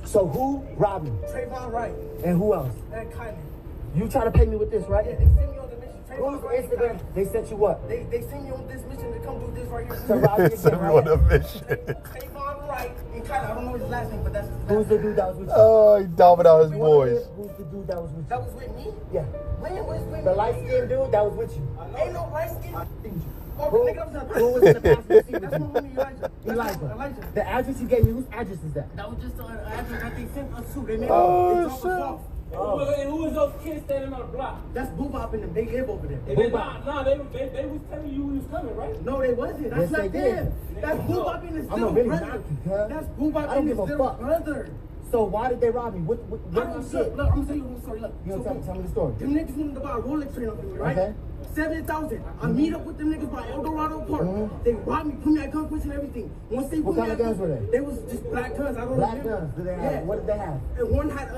So who robbed me? Trayvon Wright. And who else? And Kylie. You try to pay me with this, right? Yeah, they sent me on the mission. Who's Instagram? They sent you what? They sent me on this mission to come do this right here. To rob me again, Sent me on the mission. Trayvon Wright and Kylie. I don't know his last name, but that's his last Who's the dude that was with you? Oh, he dogging out his boys. Who's the dude that was with you? That was with me? Yeah. When was with The me? light-skinned dude that was with you. Ain't no light skin. Who was in the passenger seat? That's my homie Elijah. Elijah. The address you gave me, whose address is that? That was just an address that they sent us to. They made Oh, they dropped us shit. off. And who was those kids standing on the block? That's Boobop and them. They live over there. They was telling you he was coming, right? No, they wasn't. That's Yes, not they did. them. That's Boobop and his I'm little really brother. not, cuz. That's Boobop I don't and his give a little fuck. brother. So why did they rob me? What shit? Look, I'm gonna tell you one story. Look, You gonna tell me the story? them niggas wanted to buy a Rolex train off me, right? Okay. 7,000. I meet up with them niggas by El Dorado Park. They robbed me, put me at gunpoint and everything. Once they What put kind me of at guns were they? They was just black guns. I don't Black remember. guns. Did they have? Yeah. What did they have? And one had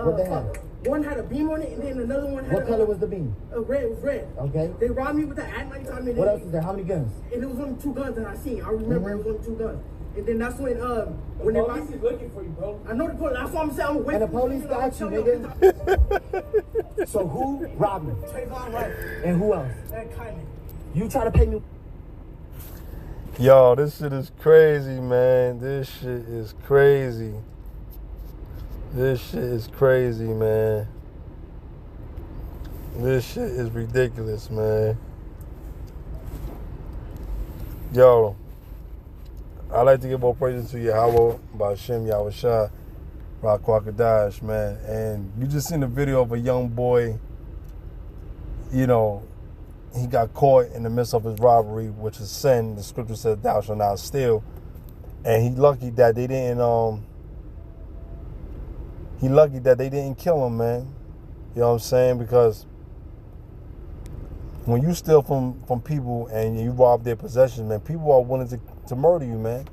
What they have? one had a beam on it, and then another one had What color was the beam? red. It was red. Okay. They robbed me with that at nighttime. And What then- else is there? How many guns? And it was only 2 guns that I seen. I remember it was only 2 guns. And then that's when they robbed Police me. is looking for you, bro. I know the police. That's why I'm saying I'm waiting. And the police got you, nigga. So who robbed me? Trayvon Wright And who else? and Kylie. You try to pay me. Yo, this shit is crazy, man. This shit is crazy. This shit is crazy, man. This shit is ridiculous, man. Yo, I like to give more praises to Yahweh, Ba'ashem Yahushua, Rakwakadash, man. And you just seen the video of a young boy, you know, he got caught in the midst of his robbery, which is sin. The scripture says, "Thou shalt not steal." And he lucky that they didn't. He lucky that they didn't kill him, man. You know what I'm saying? Because when you steal from people and you rob their possessions, man, people are willing to murder you, man.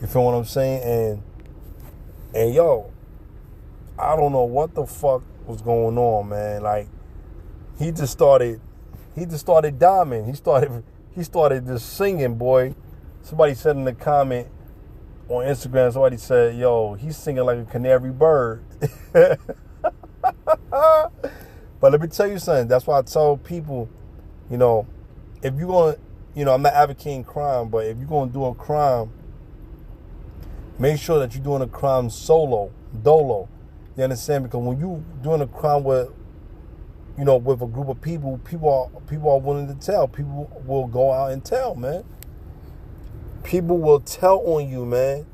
You feel what I'm saying? And yo, I don't know what the fuck was going on, man. Like, he just started diming. He started just singing, boy. Somebody said in the comment on Instagram, somebody said, yo, he's singing like a canary bird. But let me tell you something. That's why I tell people, you know, if you're going to, you know, I'm not advocating crime, but if you're going to do a crime, make sure that you're doing a crime dolo. You understand? Because when you're doing a crime with, you know, with a group of people, people are willing to tell. People will go out and tell, man. People will tell on you, man.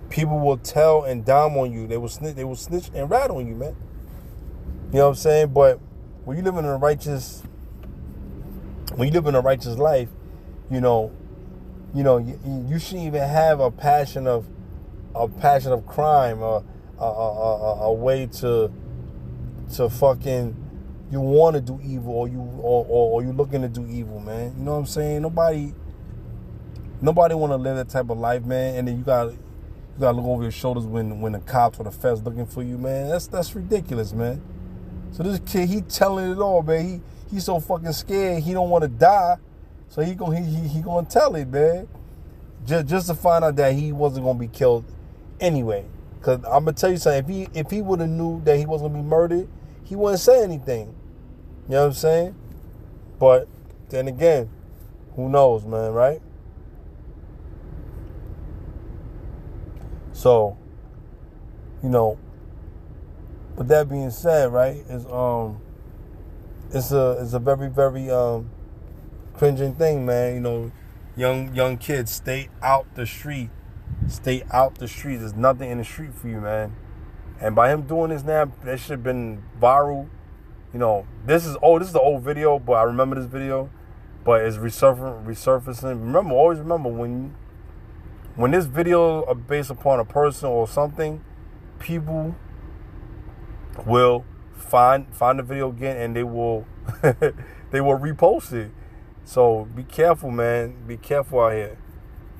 People will tell and dime on you. They will snitch and rat on you, man. You know what I'm saying? But when you live in a righteous life, you shouldn't even have a passion of crime, a way to fucking, you want to do evil, or you looking to do evil, man. You know what I'm saying? Nobody want to live that type of life, man. And then you gotta look over your shoulders when the cops or the feds looking for you, man. That's ridiculous, man. So this kid, he telling it all, man. He's so fucking scared. He don't want to die, so he gonna tell it, man. Just to find out that he wasn't gonna be killed anyway. Cause I'm gonna tell you something. If he would have knew that he wasn't gonna be murdered, he wouldn't say anything. You know what I'm saying? But then again, who knows, man, right? So, you know, with that being said, right, it's a very, very cringing thing, man. You know, young kids, stay out the street. Stay out the street. There's nothing in the street for you, man. And by him doing this now, that shit been viral. You know, this is the old video, but I remember this video. But it's resurfacing. Always remember when this video are based upon a person or something, people will find the video again and they will they will repost it. So be careful, man. Be careful out here.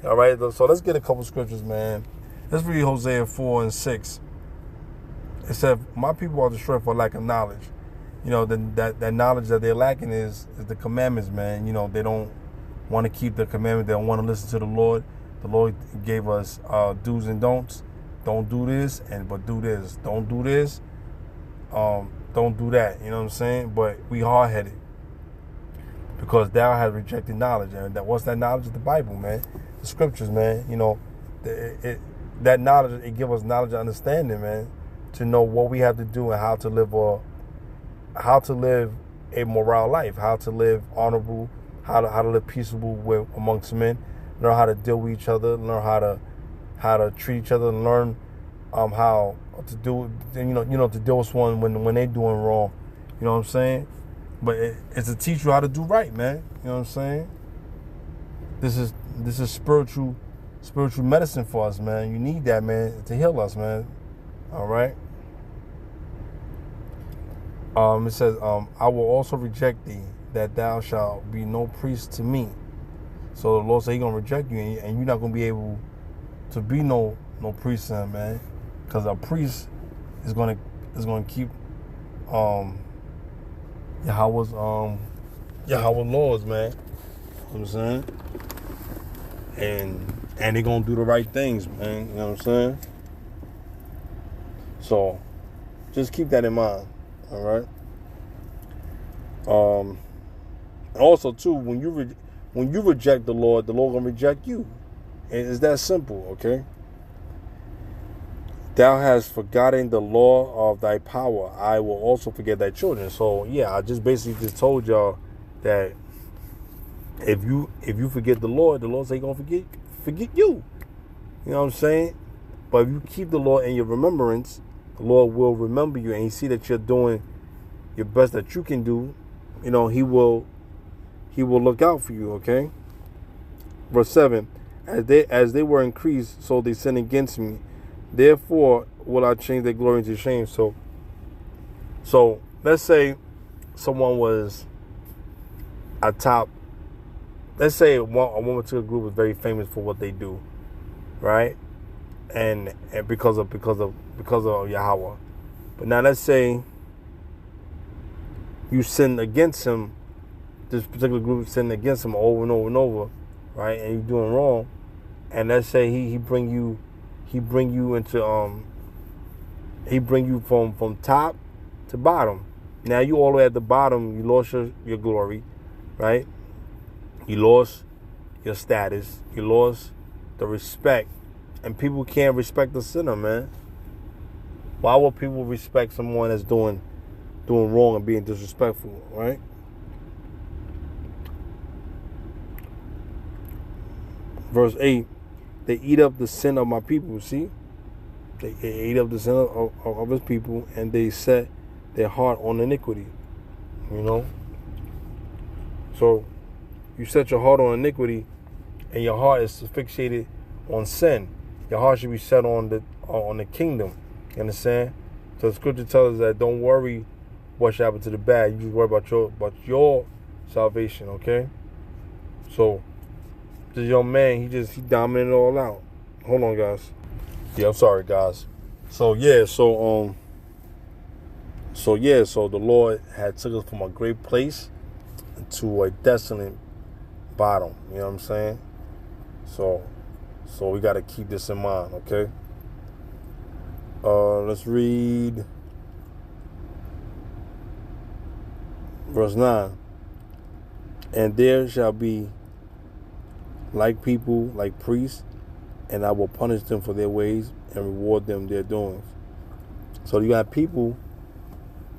All right. So let's get a couple scriptures, man. Let's read Hosea 4:6. It said, "My people are destroyed for lack of knowledge." You know, that knowledge that they're lacking is the commandments, man. You know, they don't want to keep the commandment. They don't want to listen to the Lord. The Lord gave us do's and don'ts. Don't do this, but do this. Don't do this. Don't do that. You know what I'm saying? But we hard-headed because thou has rejected knowledge. And what's that knowledge? Of the Bible, man. The scriptures, man. You know, that knowledge, it gives us knowledge and understanding, man, to know what we have to do and how to live a moral life, how to live honorable, how to live peaceable amongst men, learn how to deal with each other, learn how to treat each other, and learn how to do, to deal with someone when they're doing wrong. You know what I'm saying? But it's to teach you how to do right, man. You know what I'm saying? This is spiritual medicine for us, man. You need that, man, to heal us, man. All right. It says, I will also reject thee, that thou shalt be no priest to me. So the Lord said He's gonna reject you, and you're not gonna be able to be no priest to Him, man. Because a priest is gonna keep Yahweh's laws, man. You know what I'm saying? And they're gonna do the right things, man. You know what I'm saying? So just keep that in mind. All right. Also too, when you reject the Lord gonna reject you. And it's that simple, okay? Thou hast forgotten the law of thy power. I will also forget thy children. So yeah, I just basically just told y'all that if you forget the Lord says He's gonna forget you. You know what I'm saying? But if you keep the Lord in your remembrance, the Lord will remember you, and He see that you're doing your best that you can do. You know, He will look out for you, okay? Verse 7, as they were increased, so they sinned against me. Therefore will I change their glory into shame. So let's say someone was a top. Let's say a woman to a group was very famous for what they do, right? And because of Yahweh. But now let's say you sin against him. This particular group sinned against him over and over and over, right? And you're doing wrong. And let's say he bring you into he bring you from top to bottom. Now you all the way at the bottom, you lost your glory, right? You lost your status, you lost the respect, and people can't respect the sinner, man. Why would people respect someone that's doing wrong and being disrespectful, right? Verse 8, they eat up the sin of my people, see? They ate up the sin of His people, and they set their heart on iniquity, you know? So you set your heart on iniquity, and your heart is fixated on sin. Your heart should be set on the kingdom. You understand? So the scripture tells us that don't worry what should happen to the bad. You just worry about your salvation, okay? So this young man, he dominated it all out. Hold on, guys. Yeah, I'm sorry, guys. So the Lord had took us from a great place to a desolate bottom. You know what I'm saying? So we got to keep this in mind, okay? Let's read verse 9. And there shall be like people, like priests, and I will punish them for their ways and reward them their doings. So you got people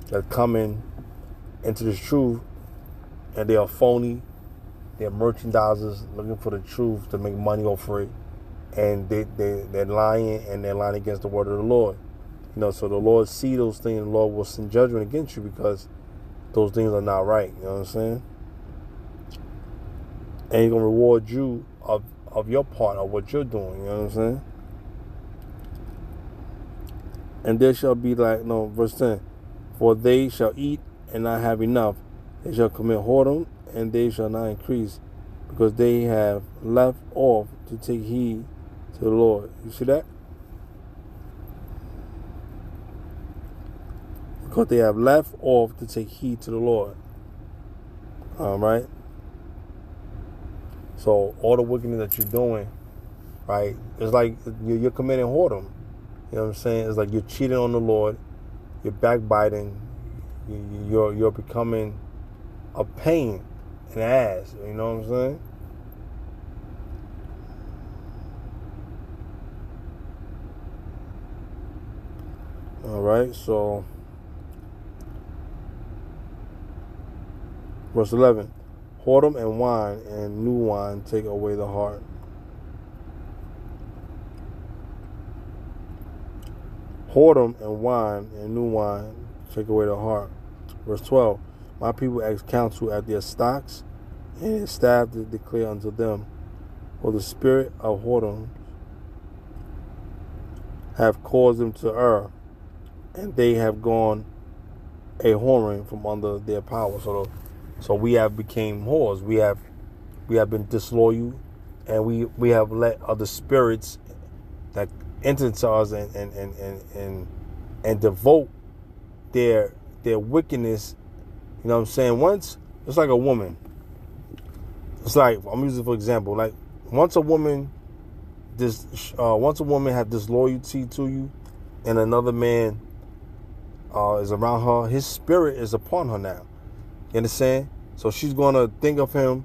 that come into this truth, and they are phony. They're merchandisers looking for the truth to make money off of it, and they're lying, and they're lying against the word of the Lord. You know, so the Lord see those things, and the Lord will send judgment against you because those things are not right. You know what I'm saying? And He's gonna reward you of your part of what you're doing. You know what I'm saying? And there shall be verse 10. For they shall eat and not have enough. They shall commit whoredom, and they shall not increase, because they have left off to take heed to the Lord. You see that? Because they have left off to take heed to the Lord. All right? So all the wickedness that you're doing, right? It's like you're committing whoredom. You know what I'm saying? It's like you're cheating on the Lord, you're backbiting, you're becoming a pain in the ass. You know what I'm saying? All right, so verse 11, whoredom and wine and new wine take away the heart. Whoredom and wine and new wine take away the heart. Verse 12, my people ask counsel at their stocks, and his staff to declare unto them, for the spirit of whoredom have caused them to err, and they have gone a whoring from under their power. So we have became whores. We have been disloyal, and we have let other spirits that enter into us and devote their wickedness. You know what I'm saying? Once it's like a woman. It's like, I'm using for example, like once a woman has disloyalty to you, and another man is around her, his spirit is upon her now. You understand? So she's gonna think of him,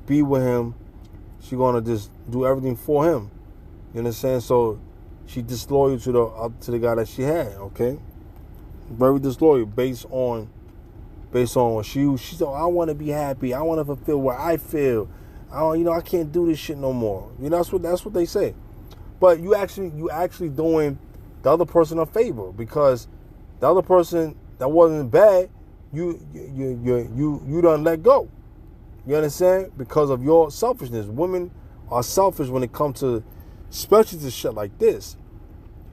be with him. She's gonna just do everything for him. You understand? So she disloyal to the guy that she had. Okay, very disloyal based on what she said. Oh, I want to be happy. I want to fulfill what I feel. I can't do this shit no more. That's what they say. But you actually doing the other person a favor, because the other person that wasn't bad, you done let go. You understand? Because of your selfishness. Women are selfish when it comes to, especially to shit like this.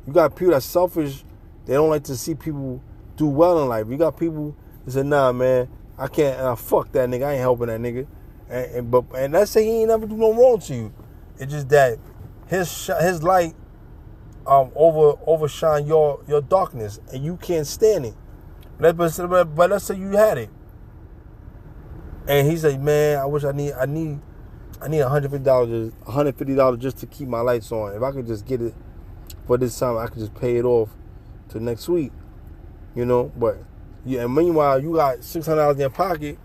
You got people that's selfish. They don't like to see people do well in life. You got people that say, nah, man, I can't, fuck that nigga. I ain't helping that nigga. And let's say he ain't never do no wrong to you. It's just that his light overshine your darkness, and you can't stand it. But let's say you had it, and he said, "Man, I wish I need $150 just to keep my lights on. If I could just get it for this time, I could just pay it off to next week, But yeah, and meanwhile, you got $600 in your pocket,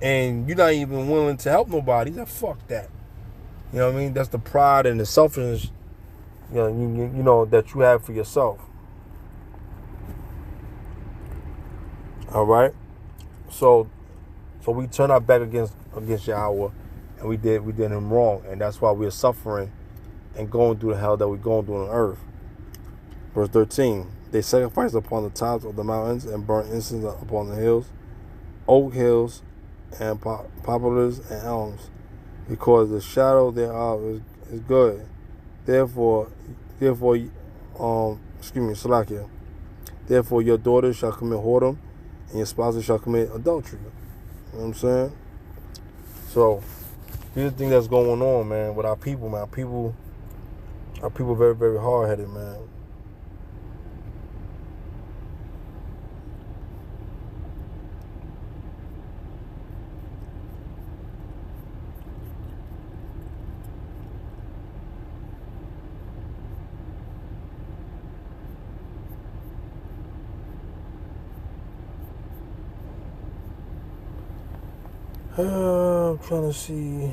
and you're not even willing to help nobody. That fuck that. You know what I mean? That's the pride and the selfishness, that you have for yourself. All right. So we turn our back against Yahweh, and we did him wrong, and that's why we're suffering and going through the hell that we're going through on earth. Verse 13, they sacrifice upon the tops of the mountains and burn incense upon the hills, oak hills, and poplars and elms, because the shadow thereof is good. Therefore, Salakia. Therefore, your daughters shall commit whoredom, and your spouses shall commit adultery. You know what I'm saying? So, here's the thing that's going on, man, with our people, man. Our people very, very hard-headed, man. I'm trying to see.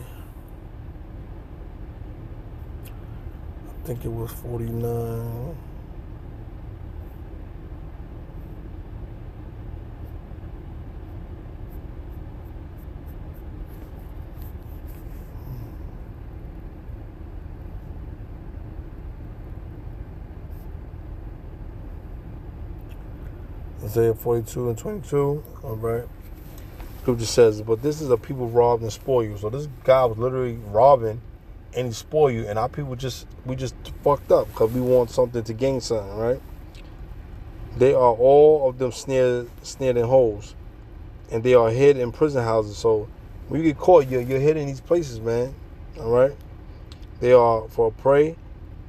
I think it was 49. Isaiah 42 and 22. All right. Scripture says, but this is a people robbed and spoil you. So this guy was literally robbing and he spoil you, and our people we just fucked up because we want something to gain something, right? They are all of them snared in holes, and they are hid in prison houses. So when you get caught, you're hid in these places, man. All right. They are for a prey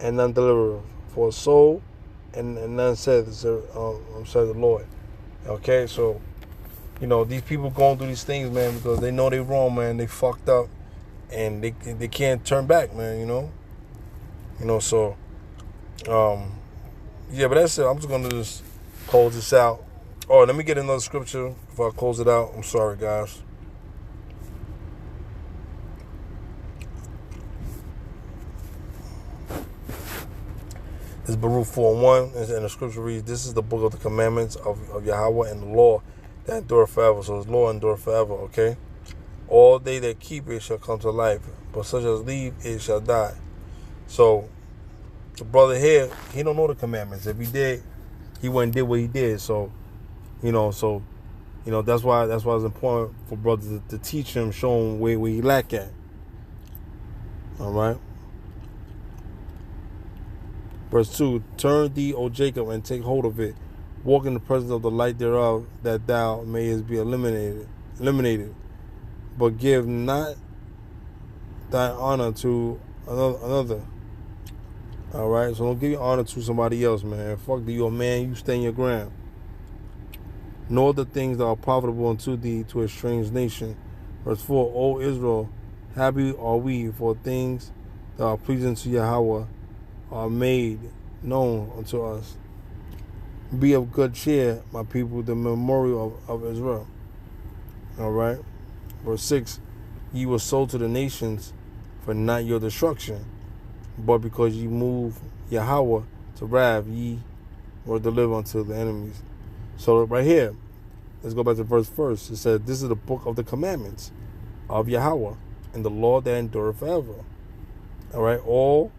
and none deliver, for a soul and none says, the Lord. Okay, so. These people going through these things, man, because they know they wrong, man. They fucked up, and they can't turn back, man. So, yeah, but that's it. I'm just going to just close this out. Oh, let me get another scripture before I close it out. I'm sorry, guys. This is Baruch 4:1, and the scripture reads, "This is the book of the commandments of Yahweh and the law that endure forever." So His law endure forever, okay? "All they that keep it shall come to life, but such as leave it shall die." So the brother here, he don't know the commandments. If he did, he wouldn't did what he did. So, that's why it's important for brothers to teach him, show him where he lack at. All right. Verse 2, "Turn thee, O Jacob, and take hold of it. Walk in the presence of the light thereof, that thou mayest be eliminated. But give not thy honor to another." All right, so don't give your honor to somebody else, man. Fuck you, a man. You stand your ground. "Nor the things that are profitable unto thee to a strange nation." Verse 4, "O Israel, happy are we, for things that are pleasing to Yahweh are made known unto us. Be of good cheer, my people, the memorial of Israel." All right. Verse 6, "Ye were sold to the nations for not your destruction, but because ye moved Yahweh to wrath, ye were delivered unto the enemies." So right here, let's go back to verse first. It said, "This is the book of the commandments of Yahweh and the law that endureth forever." All right. "All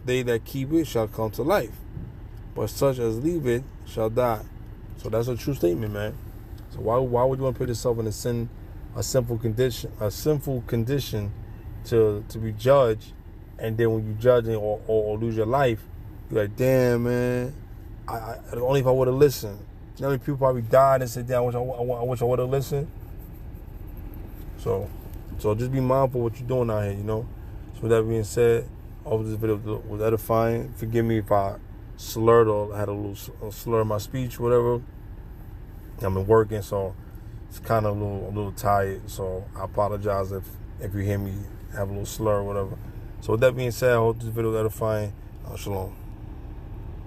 they that keep it shall come to life, but such as leave it shall die." So that's a true statement, man. So why would you want to put yourself in a sinful condition to be judged, and then when you judge or lose your life, you're like, damn, man, only if I would have listened. You know how many people probably died and said, damn, I wish I would have listened. So just be mindful of what you're doing out here, So with that being said, I hope this video was edifying. Forgive me if I slurred or had a little slur in my speech, whatever. I've been working, so it's kind of a little tired. So I apologize if you hear me have a little slur or whatever. So with that being said, I hope this video was edifying. Shalom.